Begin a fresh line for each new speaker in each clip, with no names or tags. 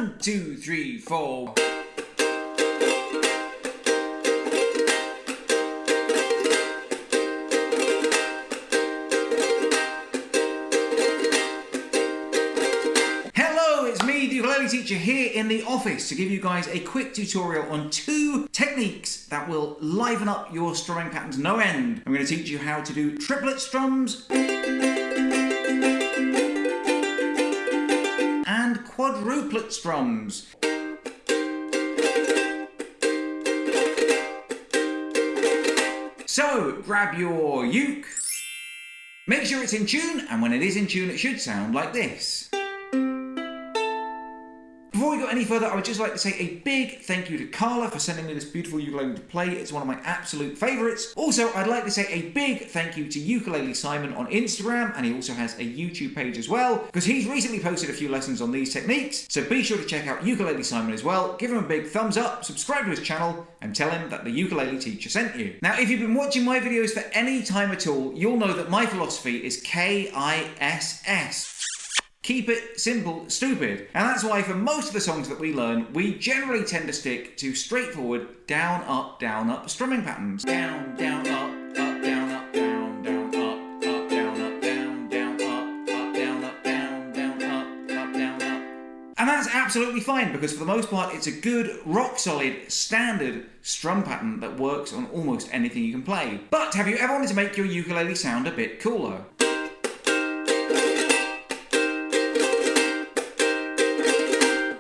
1, 2, 3, 4. Hello, it's me, the ukulele teacher, here in the office to give you guys a quick tutorial on 2 techniques that will liven up your strumming patterns no end. I'm going to teach you how to do triplet strums and quadruplet strums. So, grab your uke, make sure it's in tune, and when it is in tune it should sound like this. Before we go any further, I would just like to say a big thank you to Carla for sending me this beautiful ukulele to play. It's one of my absolute favourites. Also, I'd like to say a big thank you to Ukulele Simon on Instagram, and he also has a YouTube page as well, because he's recently posted a few lessons on these techniques, so be sure to check out Ukulele Simon as well. Give him a big thumbs up, subscribe to his channel, and tell him that the ukulele teacher sent you. Now, if you've been watching my videos for any time at all, you'll know that my philosophy is KISS. Keep it simple, stupid. And that's why for most of the songs that we learn, we generally tend to stick to straightforward down, up strumming patterns. Down, down, up, down, up, down, down, up, down, up, down, down, up, down, up, down, down, up, down, up. And that's absolutely fine, because for the most part, it's a good, rock-solid, standard strum pattern that works on almost anything you can play. But have you ever wanted to make your ukulele sound a bit cooler?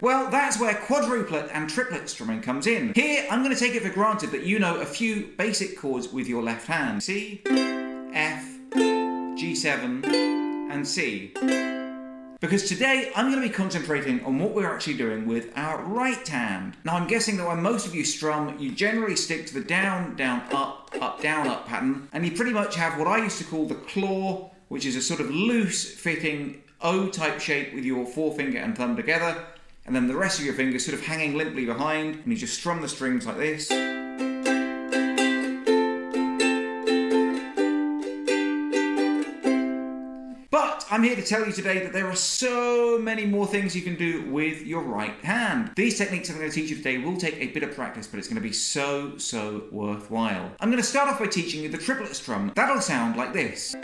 Well, that's where quadruplet and triplet strumming comes in. Here, I'm going to take it for granted that you know a few basic chords with your left hand. C, F, G7, and C. Because today, I'm going to be concentrating on what we're actually doing with our right hand. Now, I'm guessing that when most of you strum, you generally stick to the down, down, up, down, up pattern, and you pretty much have what I used to call the claw, which is a sort of loose-fitting O-type shape with your forefinger and thumb together, and then the rest of your fingers sort of hanging limply behind, and you just strum the strings like this. But I'm here to tell you today that there are so many more things you can do with your right hand. These techniques I'm going to teach you today will take a bit of practice, but it's going to be so worthwhile. I'm going to start off by teaching you the triplet strum. That'll sound like this.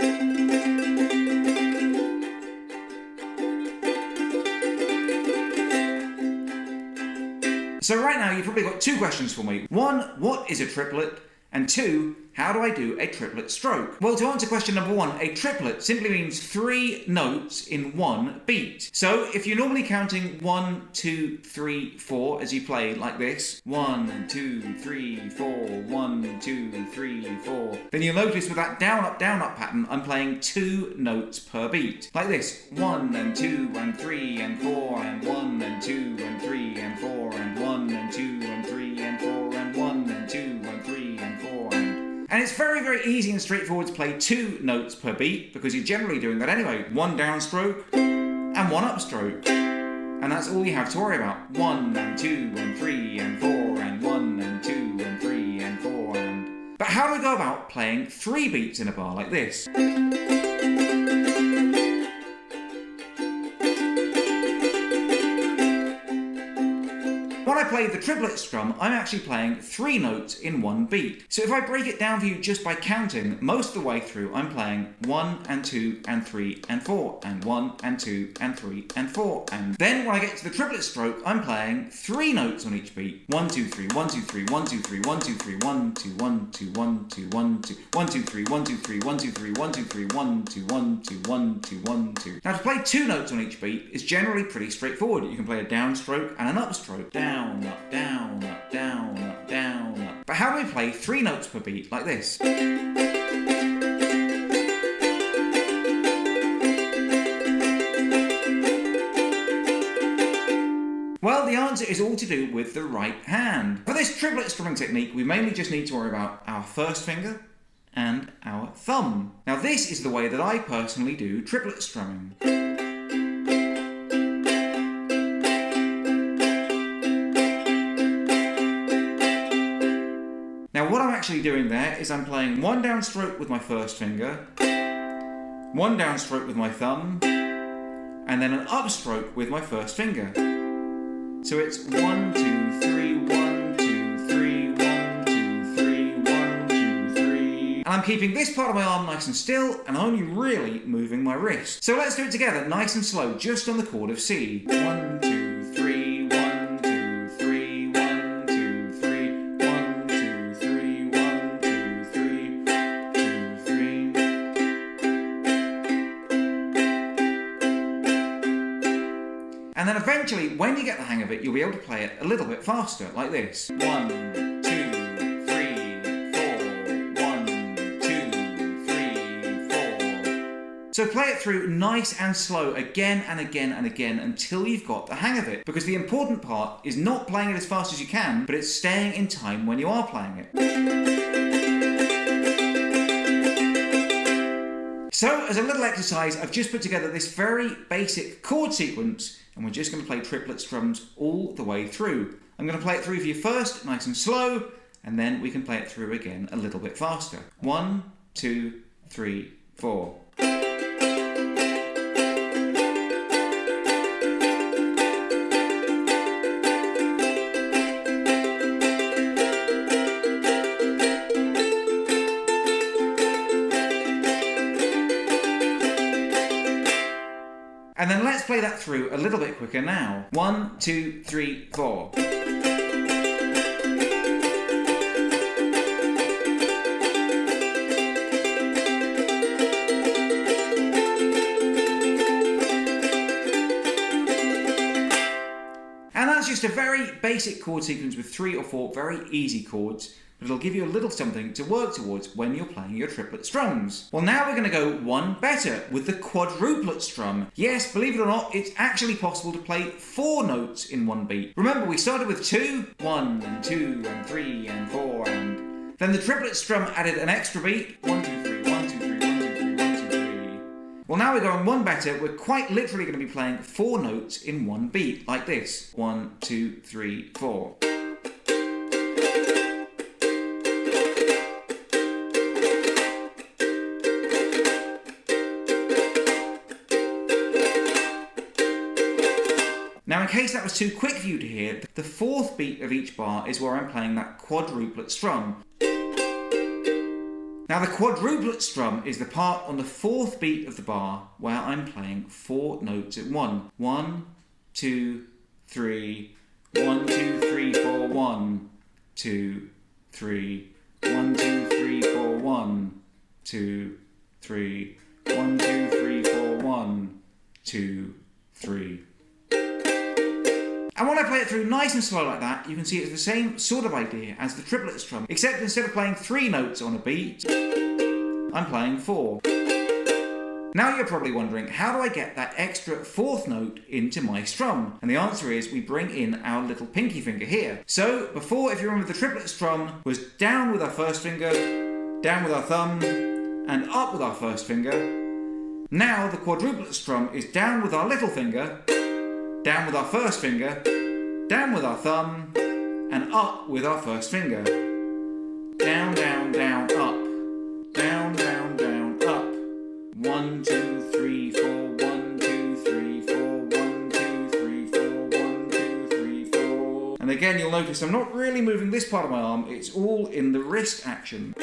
So right now, you've probably got 2 questions for me. 1, what is a triplet? And 2, how do I do a triplet stroke? Well, to answer question number 1, a triplet simply means 3 notes in 1 beat. So if you're normally counting 1, 2, 3, 4 as you play like this, 1, 2, 3, 4, 1, 2, 3, 4, then you'll notice with that down, up pattern, I'm playing 2 notes per beat. Like this, 1 and 2 and 3 and 4 and 1 and 2 and 3 and 4 and 1 and 2 and 3 and 4 and 1 and 2 and 3 and 4 and it's very easy and straightforward to play 2 notes per beat, because you're generally doing that anyway. 1 downstroke and 1 upstroke. And that's all you have to worry about. 1 and 2 and 3 and 4 and 1 and 2 and 3 and 4 and... But how do we go about playing 3 beats in a bar like this? When I play the triplet strum, I'm actually playing 3 notes in 1 beat. So if I break it down for you just by counting, most of the way through I'm playing 1 and 2 and 3 and 4 and 1 and 2 and 3 and 4 and then when I get to the triplet stroke, I'm playing 3 notes on each beat. 1, 2, 3, 1, 2, 3, 1, 2, 3, 1, 2, 3, 1, 2, 1, 2, 1, 2, 1, 2, 1, 2, 3, 1, 2, 3, 1, 2, 3, 1, 2, 3, 1, 2, 1, 2, 1, 2, 1, 2. Now to play 2 notes on each beat is generally pretty straightforward. You can play a downstroke and an upstroke. Down, up, down, up, down, up, down, up. But how do we play 3 notes per beat like this? Well, the answer is all to do with the right hand. For this triplet strumming technique, we mainly just need to worry about our first finger and our thumb. Now this is the way that I personally do triplet strumming. Now what I'm actually doing there is I'm playing 1 downstroke with my first finger, 1 downstroke with my thumb, and then an upstroke with my first finger. So it's 1, 2, 3, 1, 2, 3, 1, 2, 3, 1, 2, 3. And I'm keeping this part of my arm nice and still and only really moving my wrist. So let's do it together, nice and slow, just on the chord of C. 1, 2, 3, 1, 2, 3, 1, 2, 3, 1, 2, 3, 1, 2, 3, 2, 3. And then eventually, when you get the hang of it, you'll be able to play it a little bit faster, like this. 1, 2, 3, 4, 1, 2, 3, 4. So play it through nice and slow again and again and again until you've got the hang of it. Because the important part is not playing it as fast as you can, but it's staying in time when you are playing it. So, as a little exercise, I've just put together this very basic chord sequence, and we're just going to play triplet strums all the way through. I'm going to play it through for you first, nice and slow, and then we can play it through again a little bit faster. 1, 2, 3, 4. And then let's play that through a little bit quicker now. 1, 2, 3, 4. And that's just a very basic chord sequence with 3 or 4 very easy chords, but it'll give you a little something to work towards when you're playing your triplet strums. Well, now we're going to go one better with the quadruplet strum. Yes, believe it or not, it's actually possible to play 4 notes in one beat. Remember, we started with 2, 1 and 2 and 3 and 4, and then the triplet strum added an extra beat. 1, 2, 3, 1, 2, 3, 1, 2, 3, 1, 2, 3. Well, now we're going one better. We're quite literally going to be playing 4 notes in one beat, like this. 1, 2, 3, 4. Now, in case that was too quick for you to hear, the 4th beat of each bar is where I'm playing that quadruplet strum. Now, the quadruplet strum is the part on the 4th beat of the bar where I'm playing 4 notes at 1. 1, 2, 3, 1, 2, 3, 4, 1, 2, 3, 1, 2, 3, 4, 1, 2, 3, 1, 2, 3, 4, 1, 2, 3. And when I play it through nice and slow like that, you can see it's the same sort of idea as the triplet strum, except instead of playing 3 notes on a beat, I'm playing 4. Now you're probably wondering, how do I get that extra 4th note into my strum? And the answer is we bring in our little pinky finger here. So before, if you remember, the triplet strum was down with our first finger, down with our thumb, and up with our first finger. Now the quadruplet strum is down with our little finger, down with our first finger, down with our thumb, and up with our first finger. Down, down, down, up. Down, down, down, up. 1, 2, 3, 4, 1, 2, 3, 4, 1, 2, 3, 4, 1, 2, 3, 4. And again, you'll notice I'm not really moving this part of my arm, it's all in the wrist action.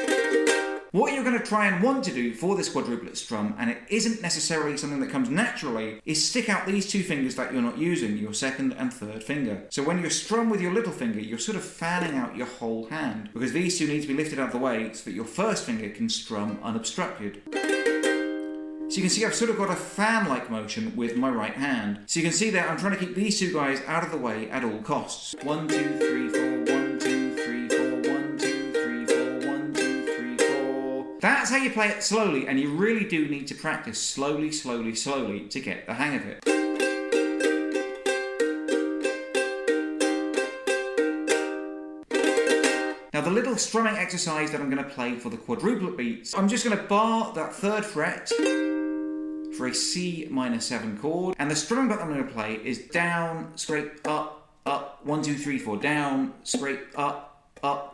What you're going to try and want to do for this quadruplet strum, and it isn't necessarily something that comes naturally, is stick out these 2 fingers that you're not using, your 2nd and 3rd finger. So when you strum with your little finger, you're sort of fanning out your whole hand, because these 2 need to be lifted out of the way so that your first finger can strum unobstructed. So you can see I've sort of got a fan-like motion with my right hand. So you can see there I'm trying to keep these 2 guys out of the way at all costs. 1, 2, 3, 4, 1, 2, 3, 4, 1, 2, 3, 4, 1, 2, 3, 4. That's how you play it slowly, and you really do need to practice slowly, slowly, slowly to get the hang of it. Now the little strumming exercise that I'm going to play for the quadruplet beats, I'm just going to bar that 3rd fret for a C minor 7 chord, and the strumming button I'm going to play is down, straight, up, up, 1, 2, 3, 4, down, straight, up,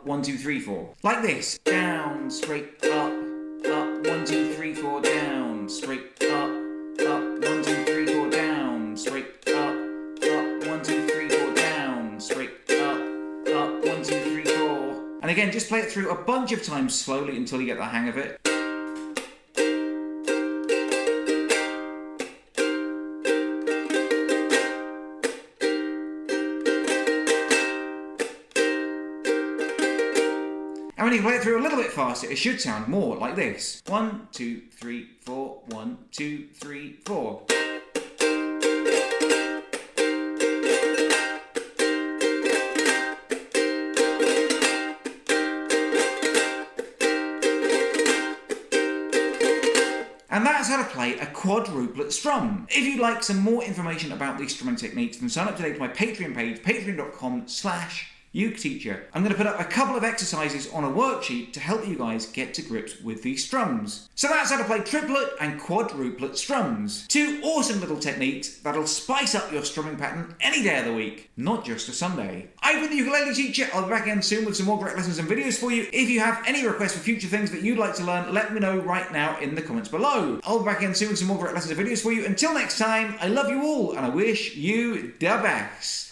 1, 2, 3, 4. Like this. Down, straight, up, 1, 2, 3, 4, down, straight, up, 1, 2, 3, 4, down, straight, up, 1, 2, 3, 4, down. And again, just play it through a bunch of times slowly until you get the hang of it. And when you play it through a little bit faster, it should sound more like this. 1, 2, 3, 4, 1, 2, 3, 4. And that's how to play a quadruplet strum. If you'd like some more information about these strumming techniques, then sign up today to my Patreon page, patreon.com/UkeTeacher. I'm going to put up a couple of exercises on a worksheet to help you guys get to grips with these strums. So that's how to play triplet and quadruplet strums. Two awesome little techniques that'll spice up your strumming pattern any day of the week, not just a Sunday. I've been the ukulele teacher. I'll be back again soon with some more great lessons and videos for you. If you have any requests for future things that you'd like to learn, let me know right now in the comments below. I'll be back again soon with some more great lessons and videos for you. Until next time, I love you all and I wish you the best.